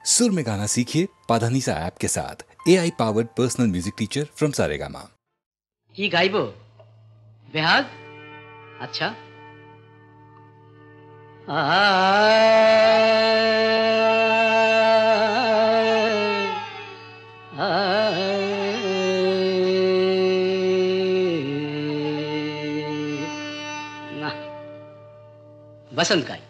सुर में गाना सीखिए पाधानीसा ऐप के साथ। AI powered personal music teacher from Saregama. কি গাইবো বেহাগ? আচ্ছা না বসন্ত গাই।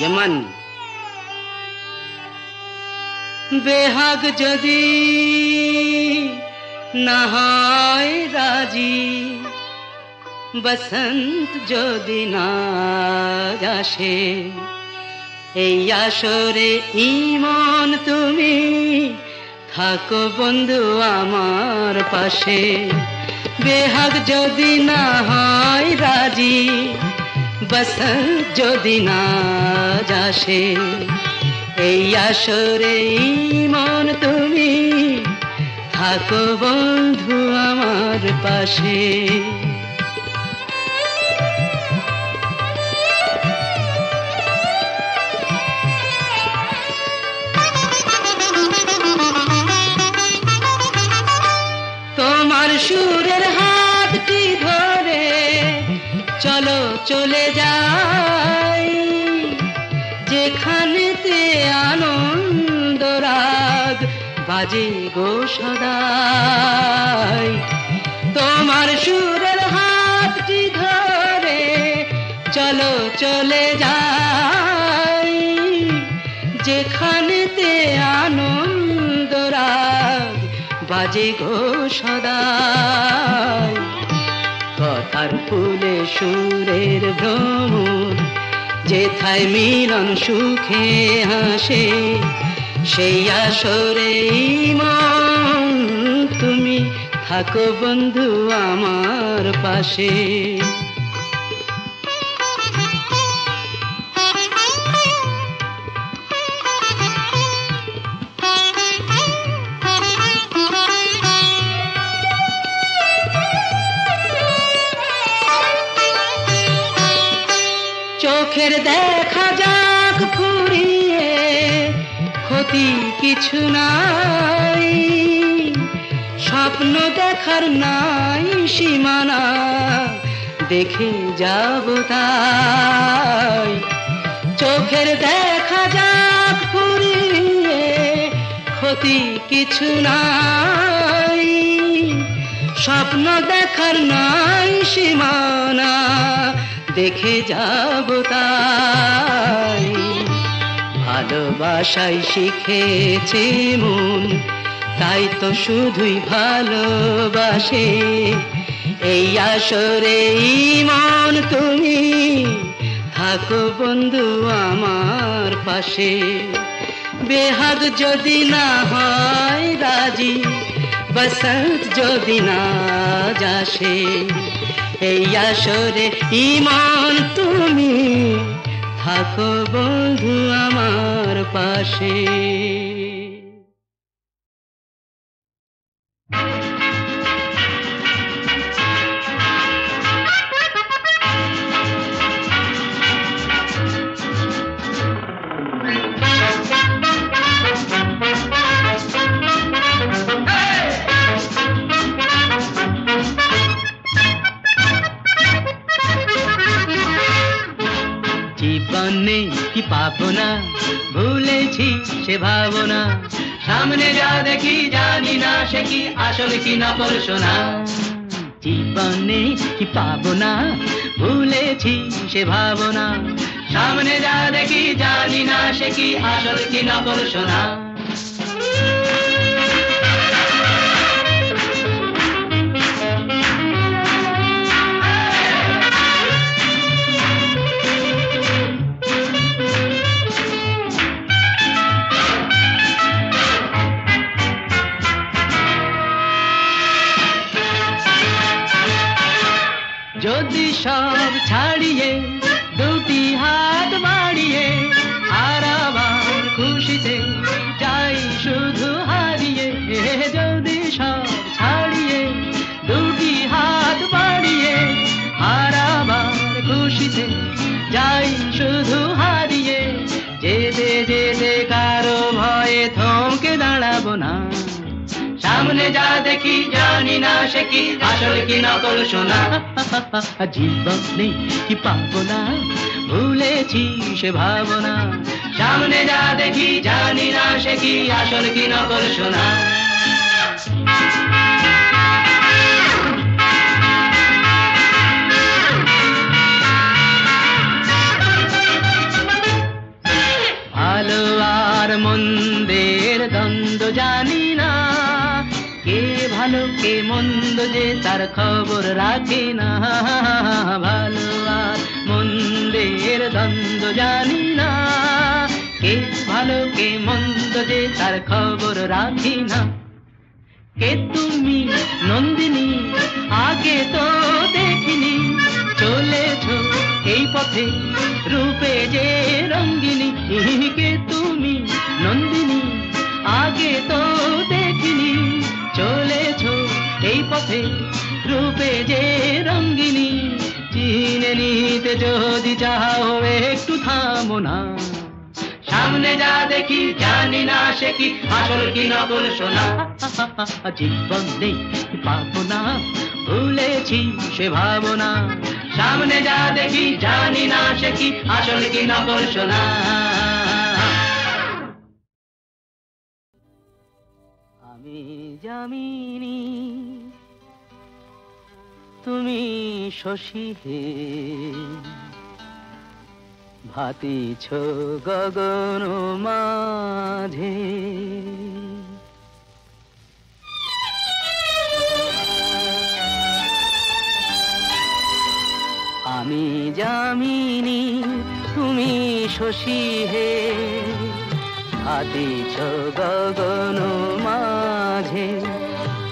यमन बेहाग जदि ना হয় রাজি, বসন্ত যদি না আসে, এই আসরে ইমন তুমি থাকো বন্ধু আমার পাশে। বেহাগ যদি না হয় রাজি, বসন্ত যদি না আসে, এই আসরে ইমন তুমি থাকো বন্ধু আমার পাশে। তোমার সুরের হাতটি ধরে চলো চলে যাই, যেখানেতে আনন্দ রাগ বাজে গো সদাই। তোমার সুরের হাতটি ধরে চলো চলে যাই, যেখানেতে আনন্দ রাগ বাজে গো সদাই। কথার ফুলে সুরের ভ্রমর, যেথায় মিলন সুখে হাসে, সেই আসরে মন তুমি থাকো বন্ধু আমার পাশে। চোখের দেখা যাক ফুরিয়ে, ক্ষতি কিছু নাই, স্বপ্ন দেখার নাই সীমানা, দেখে যাব তাই। চোখের দেখা যাক ফুরিয়ে, ক্ষতি কিছু নাই, স্বপ্ন দেখার নাই সীমানা, দেখে যাব তাই। ভালোবাসাই শিখেছে মন, তাই তো শুধুই ভালোবাসে, এই আসরে মন তুমি থাকো বন্ধু আমার পাশে। বেহাগ যদি না হয় রাজি, বসন্ত যদি না আসে, এই আসরে ইমন তুমি থাকো বন্ধু আমার পাশে। জীবনে কি পাবো না, ভুলেছি সে ভাবনা, সামনে যা দেখি জানি না সে কি আসল কি নকল সোনা। জীবনে কি পাবো না, ভুলেছি সে ভাবনা, সামনে যা দেখি জানি না সে কি আসল কি নকল সোনা। যদি সব ছাড়িয়ে দুটি হাত বাড়িয়ে আর আবার খুশিতে যাই শুধু হারিয়ে, যদি সব ছাড়িয়ে দুটি হাত বাড়িয়ে আর আবার খুশিতে যাই শুধু হারিয়ে, যেতে যেতে কারো ভয়ে থমকে দাঁড়াবো না, সামনে যা দেখি জানি না সে কি আসল কি নকল সোনা। জীবনে কি পাবো না ভুলেছি সে ভাবনা, সামনে যা দেখি জানি না সে কি আসল কি নকল সোনা। ভালো আর মন্দের দ্বন্দ্ব জানি না, কে ভালো কে মন্দ যে তার খবর রাখে না। ভালো আর মন্দের দ্বন্দ্ব জানি না, কে ভালো কে মন্দ যে তার খবর রাখি না। কে তুমি নন্দিনী আগে তো দেখিনি, চলেছ এই পথে রূপে যে রঙ্গিনী। কে তুমি নন্দিনী আগে তো দেখিনি, চলেছ এই পথে রূপে যে রঙ্গিনী। চিনে নিতে যদি চাও একটু থামো না, সামনে যা দেখি জানি না সে কি আসল কি নকল সোনা। জীবনে পাবো না ভুলেছি সে ভাবনা, সামনে যা দেখি জানি না সে কি আসল কি নকল সোনা। আমি যামিনী তুমি শশী হে, ভাতিছ গগন মাঝে। আমি যামিনী তুমি শশী হে, ভাতিছ গগন মাঝে।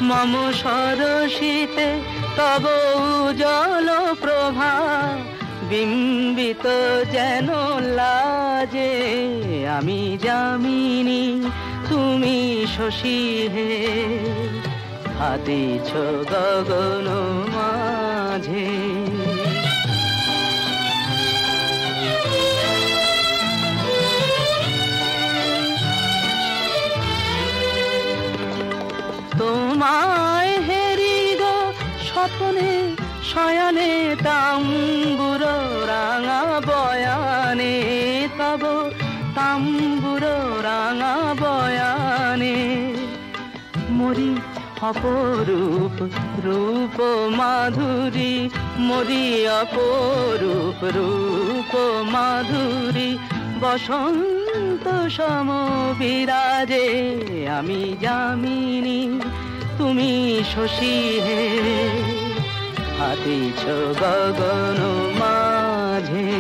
মম সরসিতে তব উজ্জ্বল প্রভা, বিম্বিত যেন লাজে। আমি যামিনী তুমি শশী হে, ভাতিছ গগন মাঝে। তোমায় হেরি গো স্বপ্নে শয়নে, তাম্বুর রাঙা বয়ানে তব তাম্বুর রাঙা বয়ানে। মরি অপরূপ রূপ মাধুরী, মরি অপরূপ রূপ মাধুরী। বসন্ত সম বিরাজে আমি যামিনী তুমি শশী হে, ভাতিছ গগন মাঝে।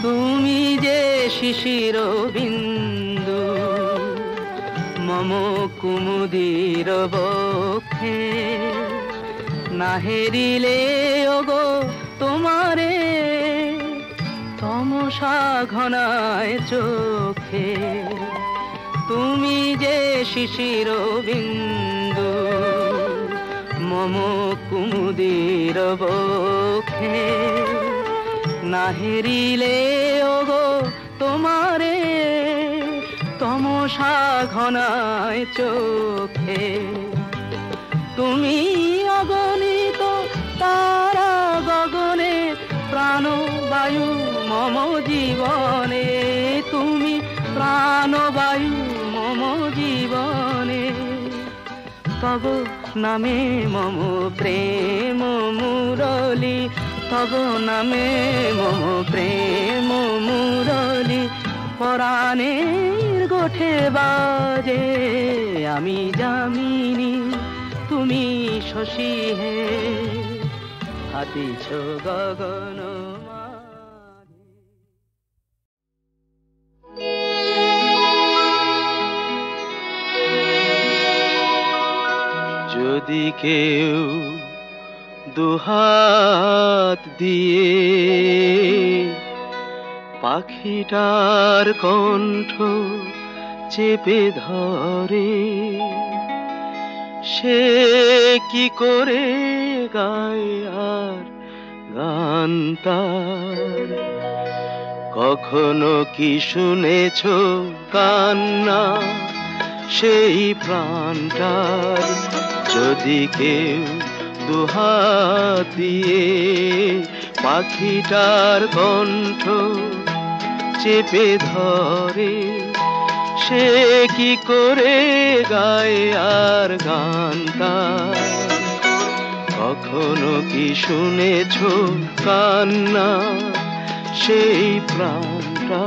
তুমি যে শিশির বিন্দু মম কুমুদির বক্ষে, না হেরিলে ওগো তোমারে তমসা ঘনায় চোখে। তুমি যে শিশির বিন্দু মম কুমুদির বক্ষে, না হেরিলে ওগো তোমারে তমসা ঘনায় চোখে। তুমি অগণিত তারা গগনে, প্রাণবায়ু মম জীবনে। তুমি প্রাণবায়ু মম জীবনে, তব নামে মম প্রেম মুরলী, তব নামে মম প্রেম মুরলী। পরাণের গোঠে বাজে আমি যামিনী তুমি শশী হে, ভাতিছ গগন মাঝে। যদি কেউ দুহাত দিয়ে পাখিটার কণ্ঠ চেপে ধরে, সে কি করে গায় আর গান তার? কখনো কি শুনেছ কান্না সেই প্রাণটার? যদি কেউ দুহাত দিয়ে পাখিটার কণ্ঠ চেপে ধরে, সে কি করে গায় আর গান তার? কখনো কি শুনেছ কান্না সেই প্রাণটা?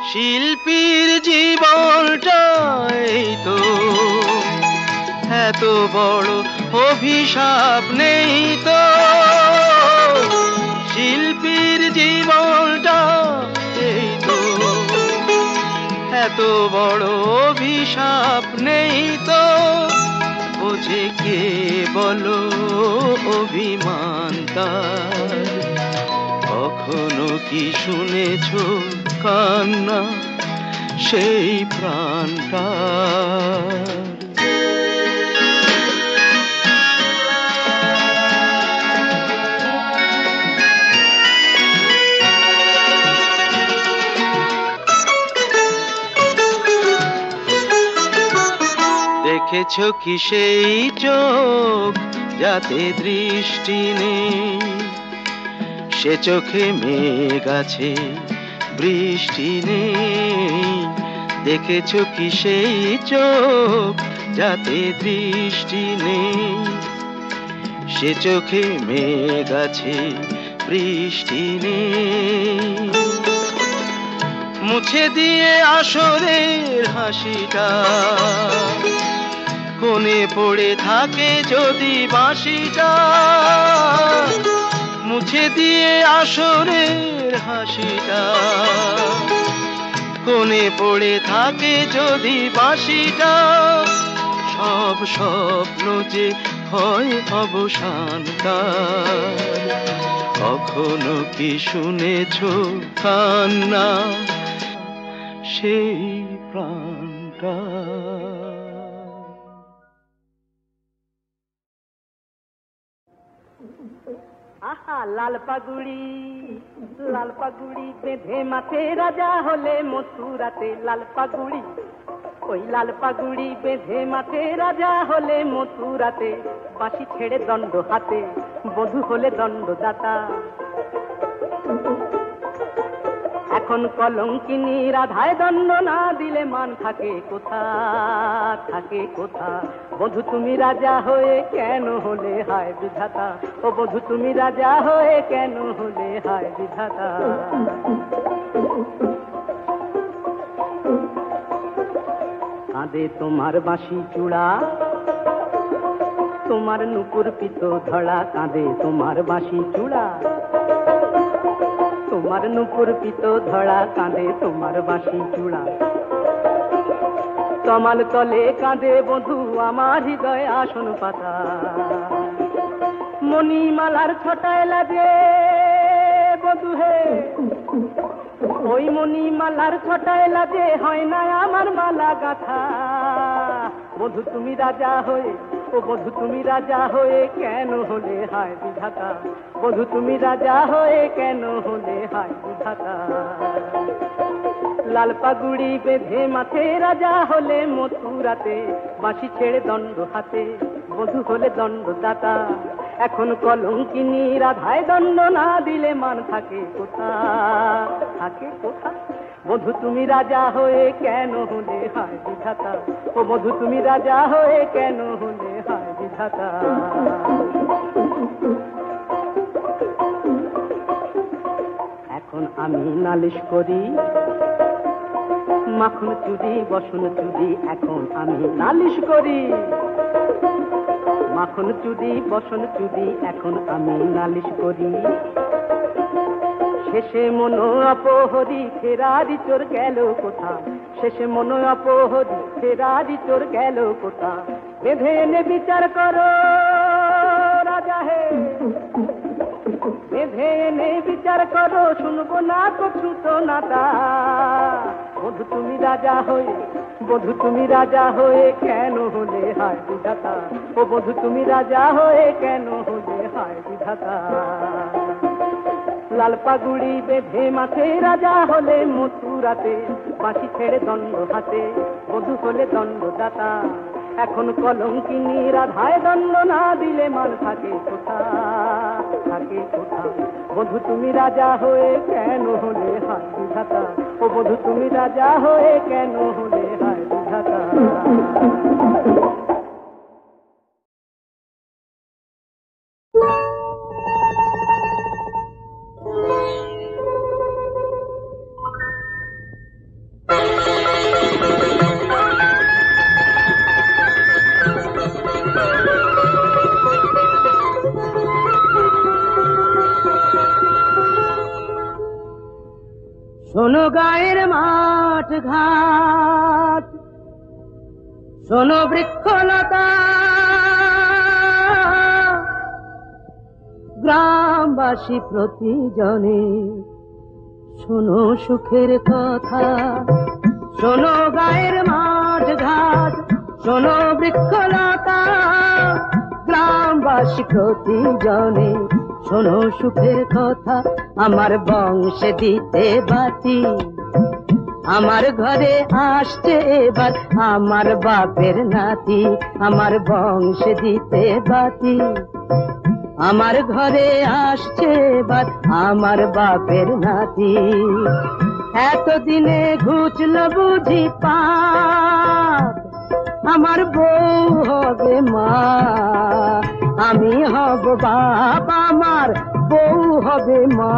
শিল্পীর জীবনটাই তো এত বড় অভিশাপ নেই তো, শিল্পীর জীবনটা এই তো এত বড় অভিশাপ নেই তো, বোঝে কে বলো অভিমান তার? কখনো কি শুনেছ কান্না সেই প্রাণটা? দেখেছ কি সেই চোখ যাতে দৃষ্টি নেই, সে চোখে মেঘ আছে বৃষ্টি নেই? দেখেছ কি সেই চোখ যাতে দৃষ্টি নেই, সে চোখে মেঘ আছে বৃষ্টি নেই? মুছে দিয়ে আসরের হাসিটা কোণে পড়ে থাকে যদি বাঁশিটা, মুছে দিয়ে আসরের হাসিটা কোণে পড়ে থাকে যদি বাঁশিটা, সব স্বপ্ন যে হয় অবসানটা। কখনো কি শুনেছ কান্না সেই প্রাণটা? আহা লাল পাগুড়ি বেঁধে মাঠে রাজা হলে মথুরাতে। লাল পাগুড়ি, ওই লাল পাগুড়ি বেঁধে মাঠে রাজা হলে মথুরাতে। বাঁশি ছেড়ে দণ্ড হাতে, বধূ হলে দণ্ডদাতা। এখন কলঙ্কিনী রাধায় দণ্ড না দিলে মান থাকে কোথা, থাকে কোথা? বধূ তুমি রাজা হয়ে কেন হলে হায় বিধাতা? ও বধূ তুমি রাজা হয়ে কেন হলে হায় বিধাতা? কাঁদে তোমার বাঁশি চূড়া, তোমার নুপুর পিত ধরা। কাঁদে তোমার বাঁশি চূড়া, তোমার নুপুর পিত ধরা। কাঁদে তোমার বাঁশি চূড়া। তমাল তলে কাঁদে বধূ আমার হৃদয় আসন পাতা। মণিমালার ছটায় লাগে বধূ হে, ওই মণিমালার ছটায় লাগে হয় না আমার মালা গাথা। বধূ তুমি রাজা হয়ে, ও বধূ তুমি রাজা হয়ে কেন হলে হায় বিধাতা? বধূ তুমি রাজা হয়ে কেন হলে হায় বিধাতা? লাল পাগুড়ি বেঁধে মাঠে রাজা হলে মথুরাতে। বাঁশি ছেড়ে দণ্ড হাতে, বধূ হলে দণ্ডদাতা। এখন কলঙ্কিনী রাধায় দণ্ড না দিলে মান থাকে কোথা, থাকে কোথা? বধূ তুমি রাজা হয়ে কেন হলে হায় বিধাতা? ও বধূ তুমি রাজা হয়ে কেন হলে হায় বিধাতা? এখন আমি নালিশ করি মাখন চুরি বসন চুরি। এখন আমি নালিশ করি মাখন চুদি বসন চুদি এখন আমি নালিশ করি। শেষে মনো অপহরি ফেরারি চোর গেল কোথা, শেষে মনো অপহরি ফেরারি চোর গেল কোথা। বেঁধে এনে বিচার করো রাজা হে, বেঁধে এনে বিচার করো, শুনবো না তো ছুটো নাটা। বধু তুমি রাজা হয়ে, বধু তুমি রাজা হয়ে কেন হলে হায় বিধাতা, ও বধু তুমি রাজা হয়ে কেন হলে হায় বিধাতা। লাল পাগুড়ি বেঁধে মাঠে রাজা হলে মথুরাতে, বাঁশি ছেড়ে দণ্ড হাতে বধূ হলে দণ্ডদাতা। এখন কলঙ্কিনী রাধায় দণ্ড না দিলে মান থাকে কোথা, থাকে কোথা। বধূ তুমি রাজা হয়ে কেন হলে হায় বিধাতা, ও বধূ তুমি রাজা হয়ে কেন হলে হায় বিধাতা। শোনো গায়ের মাঠ ঘাট, শোনো বৃক্ষলতা, গ্রামবাসী প্রতিজনে শোনো সুখের কথা। শোনো গায়ের মাঠ ঘাট, শোনো বৃক্ষলতা, গ্রামবাসী প্রতিজনে শোনো সুখের কথা। আমার বংশে দিতে বাতি, আমার ঘরে আসছে এবার আমার বাপের নাতি। আমার বংশে দিতে বাতি, আমার ঘরে আসছে এবার আমার বাপের নাতি। এতদিনে ঘুচল বুঝি পাপ, আমার বউ হবে মা, আমি হব বাপ, আমার বউ হবে মা,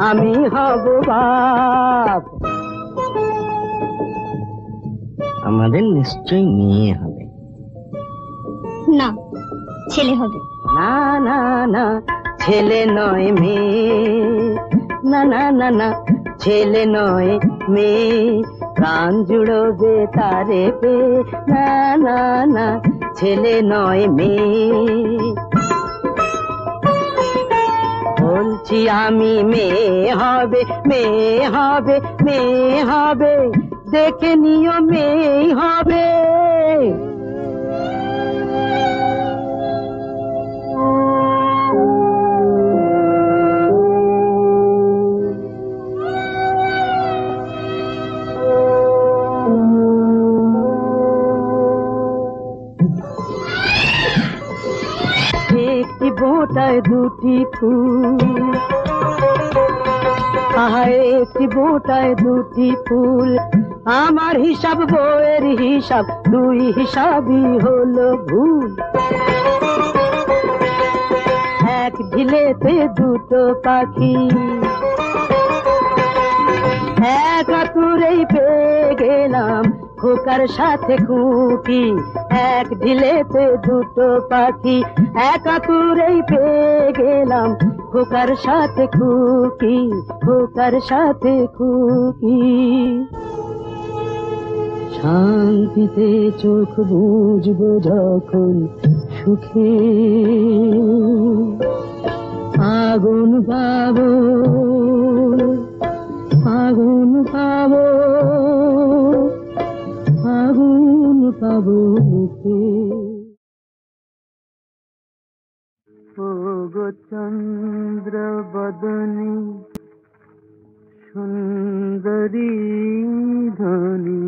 আমি হব বাপ। আমাদের নিশ্চয়ই মেয়ে হবে। না, ছেলে হবে। না না না, ছেলে নয় মেয়ে, না না না না, ছেলে নয় মেয়ে, প্রাণ জুড়বে তারে পে। না না না, ছেলে নয় মেয়ে। বলছি আমি মেয়ে হবে, মেয়ে হবে, মেয়ে হবে, দেখে নিও মেয়ে হবে। একটি বোঁটায় দুটি ফুল, আহায় একটি বোঁটায় দুটি ফুল, আমার হিসাব বইয়ের হিসাব, দুই হিসাবই হলো ভুল। এক ঢিলেতে দুটো পাখি, এক আতুরেই পেয়ে গেলাম খোকার সাথে খুকি। এক ঢিলেতে দুটো পাখি, এক আতুরেই পেয়ে গেলাম খোকার সাথে খুকি, খোকার সাথে খুকি। শান্তিতে চোখ বুঝবো যখন সুখে, আগুন পাবো, আগুন পাবো, আগুন পাবো মুখে। ও গো চন্দ্র বদনী সুন্দরী ধনী,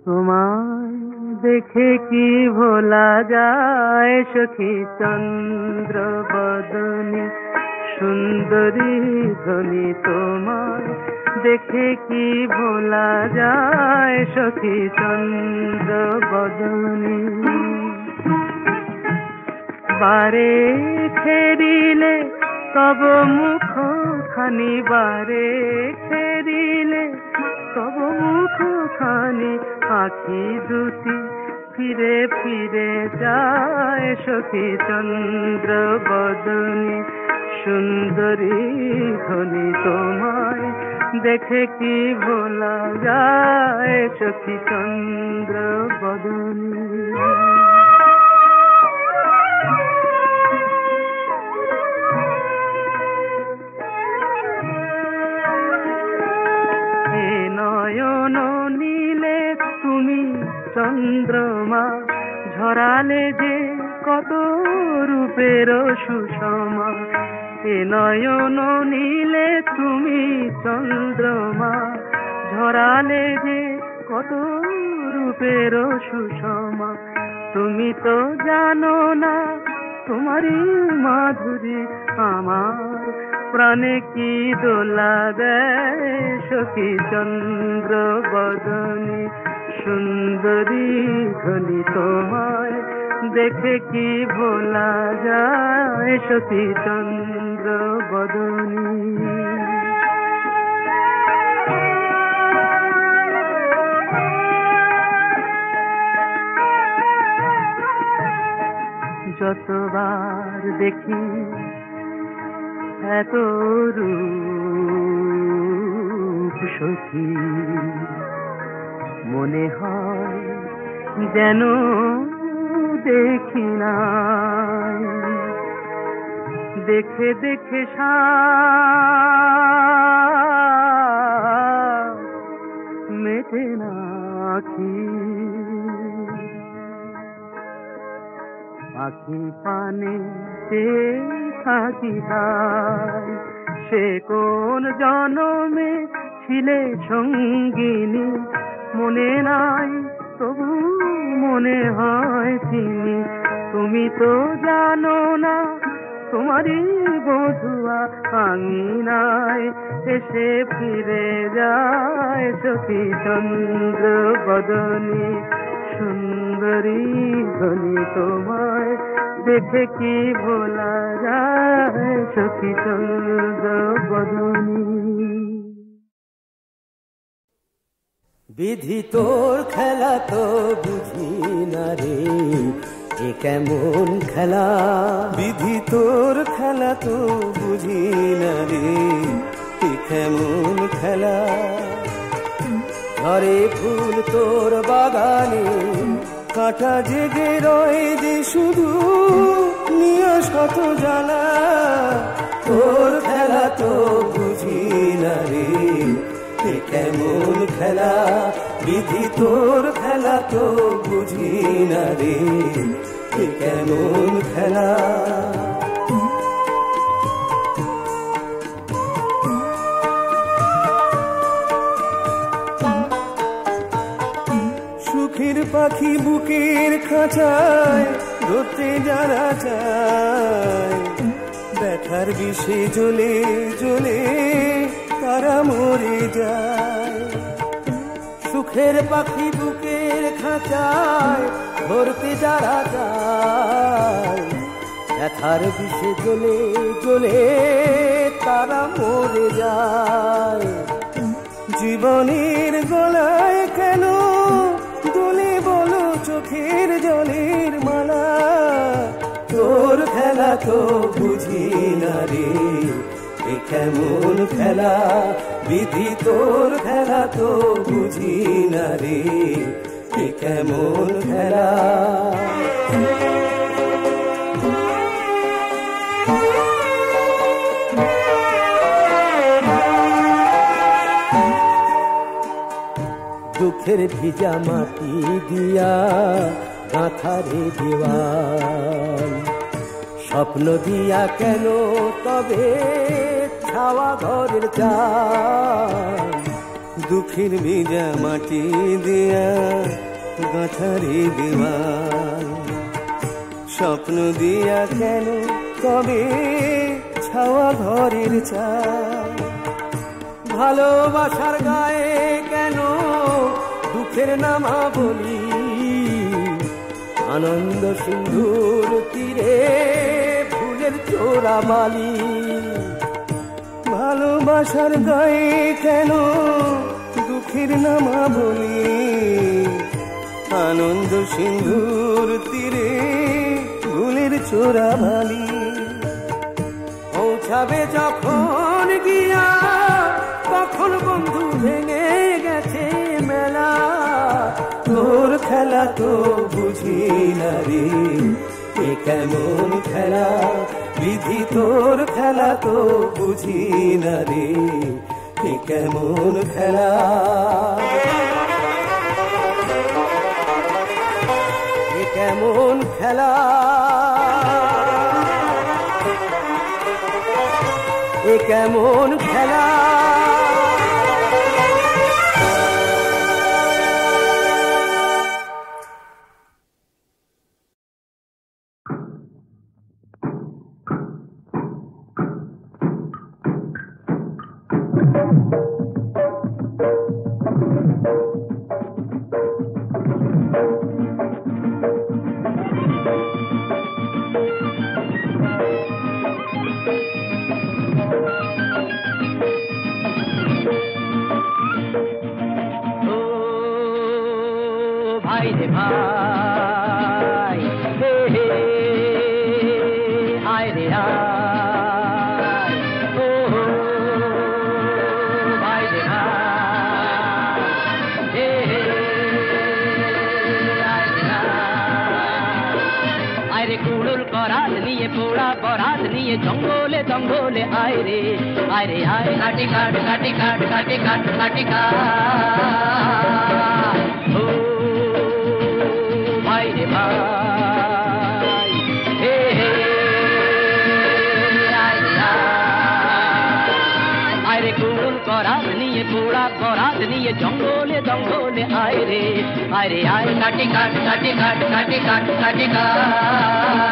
তোমায় দেখে কি ভোলা যায় সখী। চন্দ্র বদনী সুন্দরী ধনী, তোমায় দেখে কি ভোলা যায় সখী। চন্দ্র বদনী বারে ফেরিলে তব মুখ খানি, বারে ফেরিলে তব মুখ খানি, আখি দুটি ফিরে ফিরে যায় সখী চন্দ্র বদনী সুন্দরী ধনী তোমায় দেখে কি ভোলা যায় সখী চন্দ্র বদনী। নয়ন নীলে তুমি চন্দ্রমা ঝরালে যে কত রূপের সুষমা। এ নয়ন নীলে তুমি চন্দ্রমা ঝরালে যে কত রূপের সুষমা। তুমি তো জানো না তোমারই মাধুরী আমার প্রাণে কি দোলা দেয় সখী চন্দ্র বদনী সুন্দরী ধনী তোমায় দেখে কি ভোলা যায় সখী চন্দ্র বদনী। যতবার দেখি এত রূপ সখী মনে হয় যেন দেখি নাই। দেখে দেখে মেটে না আখি। আখি পানে থাকি তাই সে কোন জনমে ছিলে সঙ্গিনী মনে নাই তবু মনে হয় চিনি। তুমি তো জানো না তোমারই বধুয়া আঙিনায় এসে ফিরে যায় সখী চন্দ্র বদনী সুন্দরী ধনী তোমায় দেখে কি ভোলা যায় সখী চন্দ্র বদনী। বিধি তোর খেলা তো বুঝি না রে এ কেমন খেলা। বিধি তোর খেলা তো বুঝি না রে এ কেমন খেলা। ঘরে ফুল তোর বাগানে কাঁটা জেগে রয় যে শুধু নিয়ে শত জ্বালা। তোর খেলা তো বুঝি না রে এ কেমন খেলা। বিধি তোর খেলা তো বুঝি না রে এ কেমন খেলা। সুখের পাখি বুকের খাঁচায় ধরতে যারা চায় ব্যথার বিষে জ্বলে জ্বলে তারা মরে যায়। সুখের পাখি বুকের খাঁচায় ধরতে যারা যায় ব্যথার বিষে জ্বলে জ্বলে তারা মরে যায়। জীবনের গলায় কেন দোলে বলো চোখের জলের মালা। তোর খেলা তো বুঝি না রে এ কেমন খেলা। বিধি তোর খেলা তো বুঝি না রে এ কেমন খেলা। দুঃখের ভিজা মাটি দিয়া গাঁথারে দেওয়াল স্বপ্ন দিয়া কেন তবে ছাওয়া ঘরের চাল। দুঃখের ভিজা মাটি দিয়া গাঁথারে দেওয়াল স্বপ্ন দিয়া কেন তবে ছাওয়া ঘরের চাল। ভালোবাসার গায়ে কেন দুঃখের নামা বলি আনন্দ সিন্ধুর তীরে ফুলের চোরা বালি। ভালোবাসার গায়ে কেন দুঃখের নামা বলি আনন্দ সিন্ধুর তীরে ফুলের চোরা বালি পৌঁছাবে যখন গিয়া তখন বন্ধু ভেঙে গেছে মেলা তোর খেলা তো বুঝি না রে এ কেমন খেলা বিধি তোর খেলা তো বুঝি না রে এ কেমন খেলা এ কেমন খেলা এ কেমন খেলা জঙ্গলে জঙ্গলে আয় রে আয় রে আয় কাটি কাট কাটি কাট কাটি কাট কাটি কাট ও ভাই রে ভাই হে হে আয় রে কুড়ুল করাত নিয়ে পোড়া করাত নিয়ে জঙ্গলে জঙ্গলে আয় রে আয় কাটি কাট কাটি কাট কাটি কাট কাটি কাট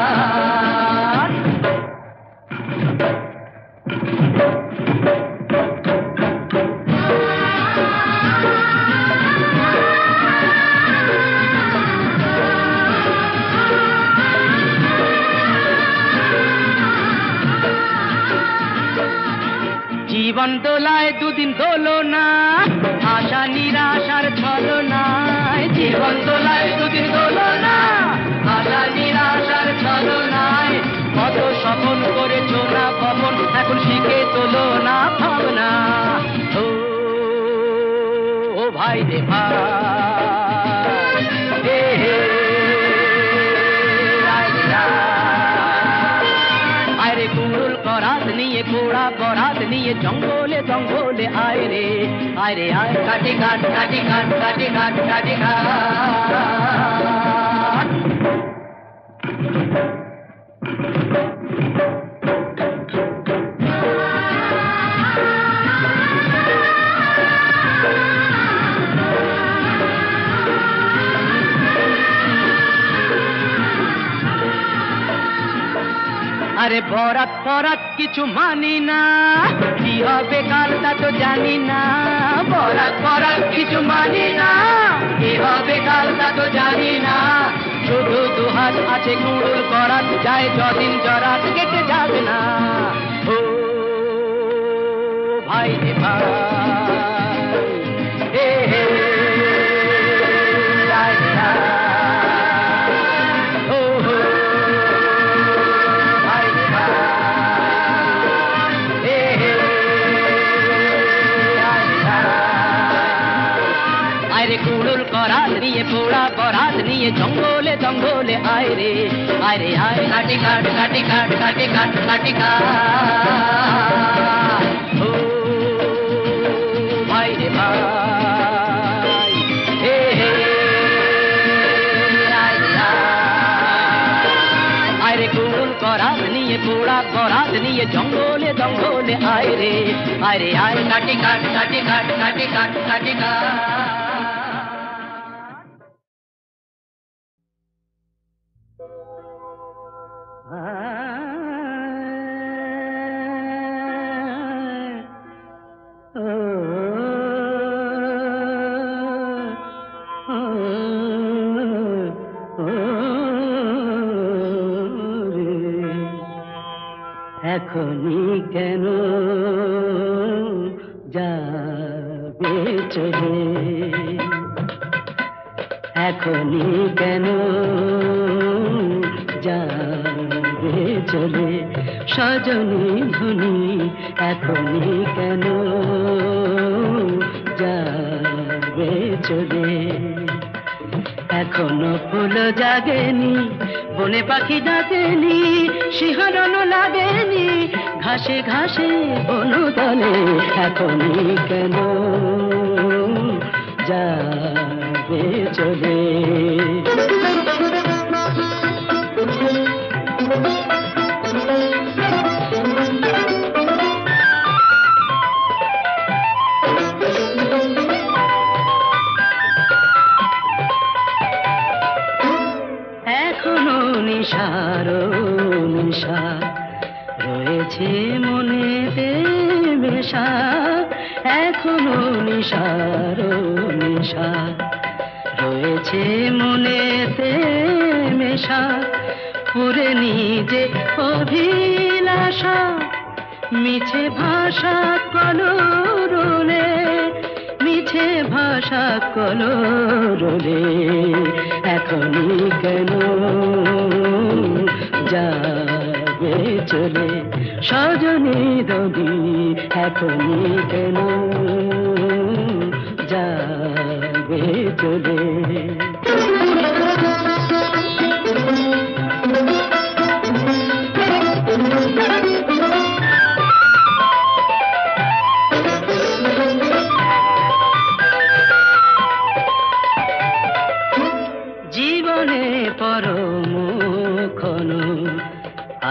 জীবন দোলায় দুদিন দোলো না আশা নিরাশার ছলো না জীবন দোলায় দুদিন দোলো না আশা নিরাশার ছলো নাই কত স্বপন করেছো না কখন এখন শিখে তোলো না ভাবনা ও ভাই রে ভাই আরে কুড়ুল করাত নিয়ে পোড়া বরাত নিয়ে জঙ্গলে জঙ্গলে আয় রে আয় কাটি কাট কাটি কাট কাটি কাট কাটি কাট আরে বরাত ফরাত কিছু মানি না কি হবে কাল তা তো জানি না বরাত ফরাত কিছু মানি না কি হবে কাল তা তো জানি না শুধু দুহাত আছে কুড়ুল করাত যায় যদিন জরাত কেটে যাবে না ও ভাই রে ভাই হে কুড়ুল করাত নিয়ে পোড়া বরাত নিয়ে জঙ্গলে জঙ্গলে আয় রে আয় কাটি কাট কাটি কাট কাটি কাট কাটি কাট ও ভাই রে ভাই হে আয় কুড়ুল করাত নিয়ে পোড়া বরাত নিয়ে জঙ্গলে জঙ্গলে আয় রে আয় কাটি কাট কাটি কাট কাটি কাট কাটি কাট এখনই কেন যাবে চলে এখনই কেন যাবে চলে সজনী ধনী এখনই কেন যাবে চলে এখনো ফুল জাগেনি বনে পাখি ডাকেনি শিহরণ লাগেনি ঘাসে ঘাসে বনতলে এখনই কেন যাবে চলে এখনো নিশারো নিশা রয়েছে মনেতে মেশা এখনো নিশারো নিশা রয়েছে মনেতে মেশা পুরে নিজে অভিলাষা মিছে ভাষা কলরোলে মিছে ভাষা কলরোলে এখনই কেন যাবে চলে সজনী রবি এখনই কেন যাবে চলে জীবনে পরমক্ষণ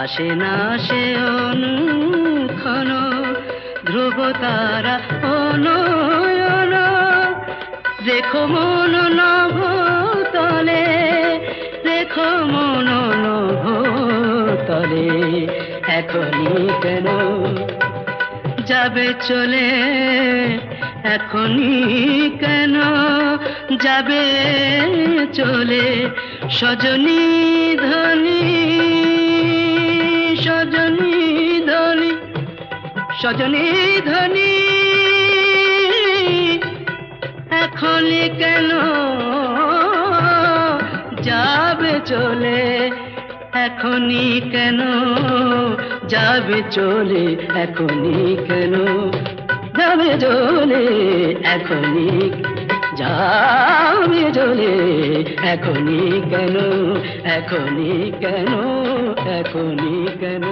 আসে না সে অনুক্ষণ ধ্রুব তারা অনয়ন রেখো মন নভ তলে রেখো মন নভ তলে এখনই কেন যাবে চলে এখনই কেন যাবে চলে সজনী ধনী সজনী ধনী সজনী ধনী এখনই কেন যাবে চলে এখনই কেন যাবে চলে এখনই কেন যাবে চলে এখনই যাবে চলে এখনই কেন এখনই কেন এখনই কেন